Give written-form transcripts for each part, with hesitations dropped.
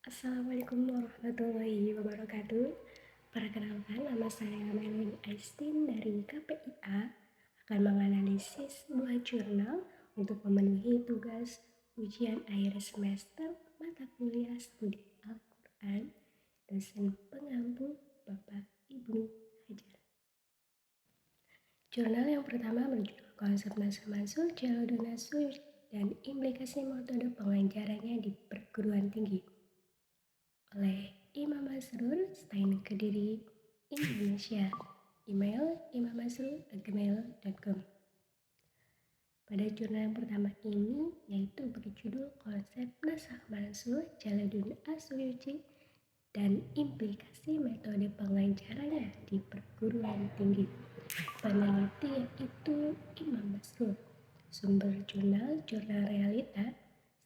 Assalamualaikum warahmatullahi wabarakatuh. Perkenalkan, nama saya Melin Aistin dari KPIA akan menganalisis sebuah jurnal untuk memenuhi tugas ujian akhir semester mata kuliah studi Al-Quran dosen pengampu Bapak Ibnu Hajar. Jurnal yang pertama berjudul Konsep Nasa-Masuk Jalur Nasu dan Implikasi Metode Pengajarannya di Perguruan Tinggi oleh Imam Masrur, Stein Kediri, Indonesia. Email imammasrur@gmail.com. Pada jurnal yang pertama ini, yaitu berjudul Konsep Nasakh Mansukh Jalaluddin As-Suyuti dan Implikasi Metode Pengajarannya di Perguruan Tinggi. Peneliti yaitu Imam Masrur. Sumber jurnal Realita,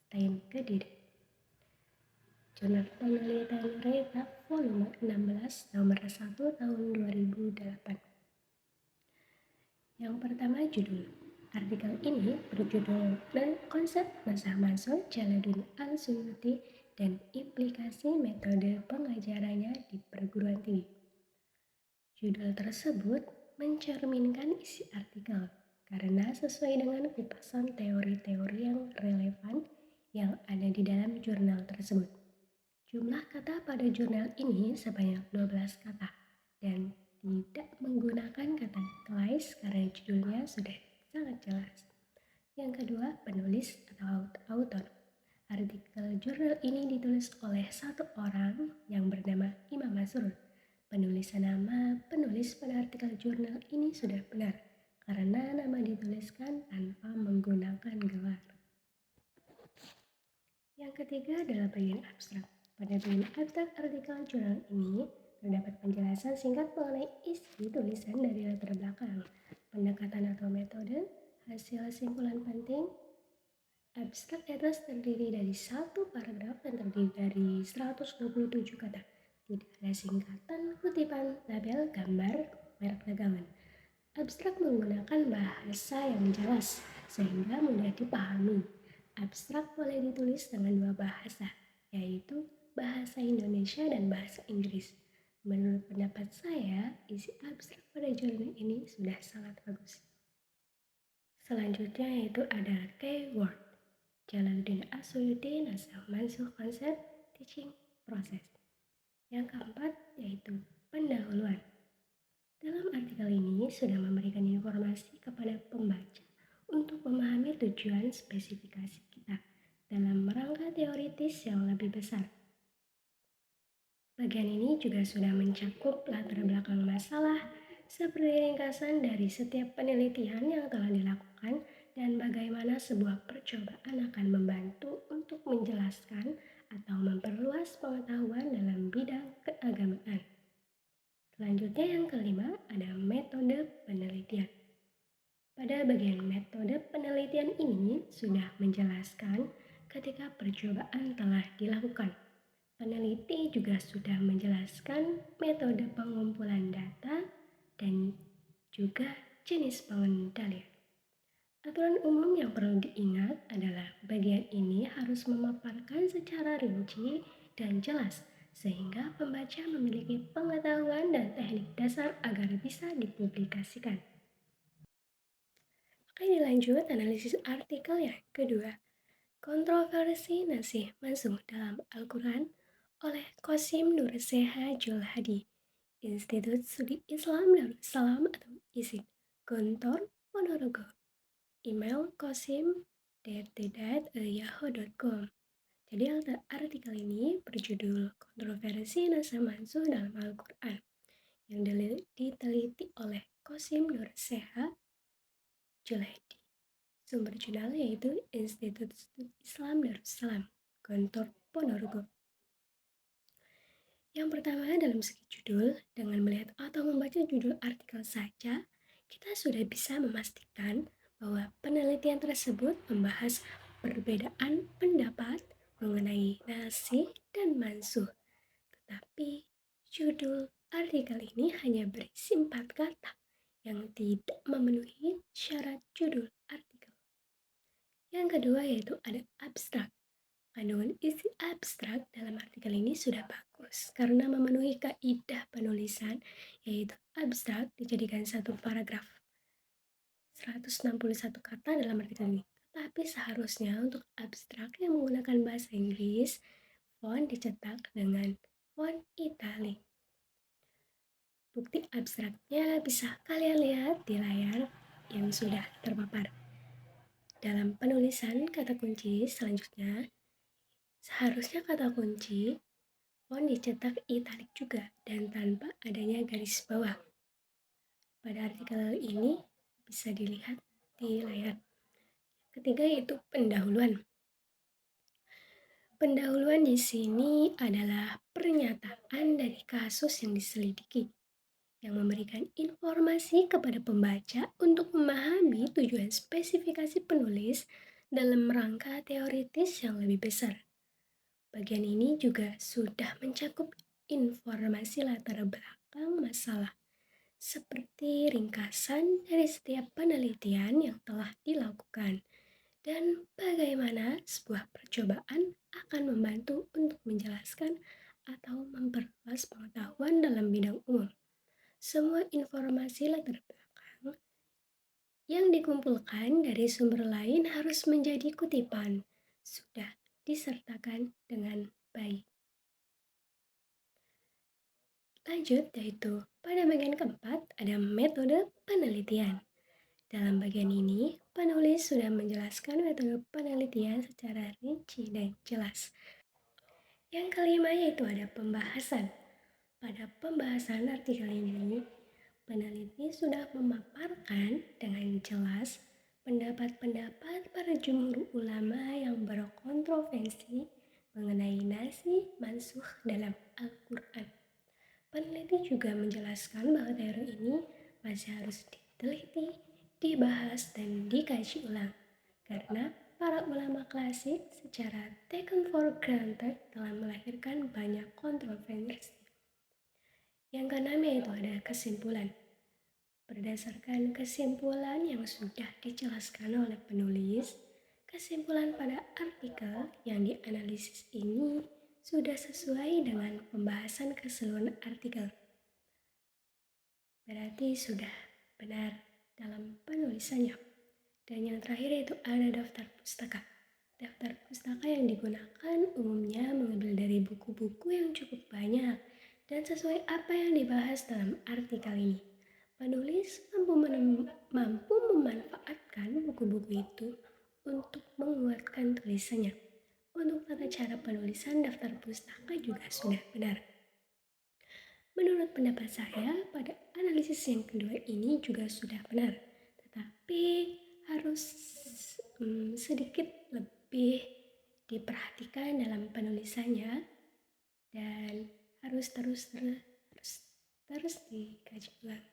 Stein Kediri. Jurnal Penelitian Realita volume 16 nomor 1 tahun 2008. Yang pertama judul. Artikel ini berjudul Konsep Nasakh Mansukh Jalaluddin Al-Suyuti dan Implikasi Metode Pengajarannya di Perguruan Tinggi. Judul tersebut mencerminkan isi artikel karena sesuai dengan kupasan teori-teori yang relevan yang ada di dalam jurnal tersebut. Jumlah kata pada jurnal ini sebanyak 12 kata dan tidak menggunakan kata class karena judulnya sudah sangat jelas. Yang kedua, penulis atau author. Artikel jurnal ini ditulis oleh satu orang yang bernama Imam Masrur. Penulisan nama penulis pada artikel jurnal ini sudah benar karena nama dituliskan tanpa menggunakan gelar. Yang ketiga adalah bagian abstrak. Pada bagian abstrak artikel jurnal ini terdapat penjelasan singkat mengenai isi tulisan dari latar belakang, pendekatan atau metode, hasil simpulan penting. Abstrak atas terdiri dari satu paragraf dan terdiri dari 127 kata. Tidak ada singkatan, kutipan, label, gambar, merek dagangan. Abstrak menggunakan bahasa yang jelas sehingga mudah dipahami. Abstrak boleh ditulis dengan dua bahasa, yaitu bahasa Indonesia dan bahasa Inggris. Menurut pendapat saya, isi abstrak pada jurnal ini sudah sangat bagus. Selanjutnya yaitu ada keyword. Jalaluddin As-Suyuti, Nasakh Mansukh Konsep Teaching Process. Yang keempat yaitu pendahuluan. Dalam artikel ini sudah memberikan informasi kepada pembaca untuk memahami tujuan spesifikasi kita dalam rangka teoritis yang lebih besar. Bagian ini juga sudah mencakup latar belakang masalah, seperti ringkasan dari setiap penelitian yang telah dilakukan dan bagaimana sebuah percobaan akan membantu untuk menjelaskan atau memperluas pengetahuan dalam bidang keagamaan. Selanjutnya yang kelima ada metode penelitian. Pada bagian metode penelitian ini sudah menjelaskan ketika percobaan telah dilakukan. Peneliti juga sudah menjelaskan metode pengumpulan data dan juga jenis pengendalian. Aturan umum yang perlu diingat adalah bagian ini harus memaparkan secara rinci dan jelas sehingga pembaca memiliki pengetahuan dan teknik dasar agar bisa dipublikasikan. Oke, dilanjut analisis artikel yang kedua. Kontroversi Nasakh Mansukh dalam Al-Quran oleh Qasim Nur Seha Julhadi, Institut Studi Islam Darussalam atau ISID, Gontor, Ponorogo. Email qasim.yahoo.com. Jadi artikel ini berjudul Kontroversi Nasakh Mansukh dalam Al-Quran yang diteliti oleh Qasim Nur Seha Julhadi. Sumber jurnal yaitu Institut Studi Islam Darussalam, Gontor, Ponorogo. Yang pertama dalam segi judul, dengan melihat atau membaca judul artikel saja, kita sudah bisa memastikan bahwa penelitian tersebut membahas perbedaan pendapat mengenai nasikh dan mansukh. Tetapi judul artikel ini hanya berisi 4 kata yang tidak memenuhi syarat judul artikel. Yang kedua yaitu ada abstrak. Kandungan isi abstrak dalam artikel artikel ini sudah bagus karena memenuhi kaidah penulisan, yaitu abstrak dijadikan satu paragraf 161 kata dalam artikel ini. Tapi seharusnya untuk abstrak yang menggunakan bahasa Inggris, font dicetak dengan font italic. Bukti abstraknya bisa kalian lihat di layar yang sudah terpapar. Dalam penulisan kata kunci selanjutnya, seharusnya kata kunci font dicetak italic juga dan tanpa adanya garis bawah. Pada artikel ini bisa dilihat di layar. Ketiga yaitu pendahuluan. Pendahuluan di sini adalah pernyataan dari kasus yang diselidiki yang memberikan informasi kepada pembaca untuk memahami tujuan spesifikasi penulis dalam rangka teoritis yang lebih besar. Bagian ini juga sudah mencakup informasi latar belakang masalah, seperti ringkasan dari setiap penelitian yang telah dilakukan dan bagaimana sebuah percobaan akan membantu untuk menjelaskan atau memperluas pengetahuan dalam bidang umum. Semua informasi latar belakang yang dikumpulkan dari sumber lain harus menjadi kutipan, sudah disertakan dengan baik. Lanjut, yaitu pada bagian keempat ada metode penelitian. Dalam bagian ini, penulis sudah menjelaskan metode penelitian secara rinci dan jelas. Yang kelima yaitu ada pembahasan. Pada pembahasan artikel ini, peneliti sudah memaparkan dengan jelas pendapat-pendapat para jumhur ulama yang berkontroversi mengenai nasi mansuh dalam Al-Quran. Peneliti juga menjelaskan bahwa teori ini masih harus diteliti, dibahas, dan dikaji ulang karena para ulama klasik secara taken for granted telah melahirkan banyak kontroversi. Yang keenam yaitu ada kesimpulan. Berdasarkan kesimpulan yang sudah dijelaskan oleh penulis, kesimpulan pada artikel yang dianalisis ini sudah sesuai dengan pembahasan keseluruhan artikel. Berarti sudah benar dalam penulisannya. Dan yang terakhir yaitu ada daftar pustaka. Daftar pustaka yang digunakan umumnya mengambil dari buku-buku yang cukup banyak dan sesuai apa yang dibahas dalam artikel ini. Penulis mampu memanfaatkan buku-buku itu untuk menguatkan tulisannya. Untuk tata cara penulisan daftar pustaka juga sudah benar. Menurut pendapat saya, pada analisis yang kedua ini juga sudah benar, tetapi harus sedikit lebih diperhatikan dalam penulisannya dan harus terus dikaji ulang.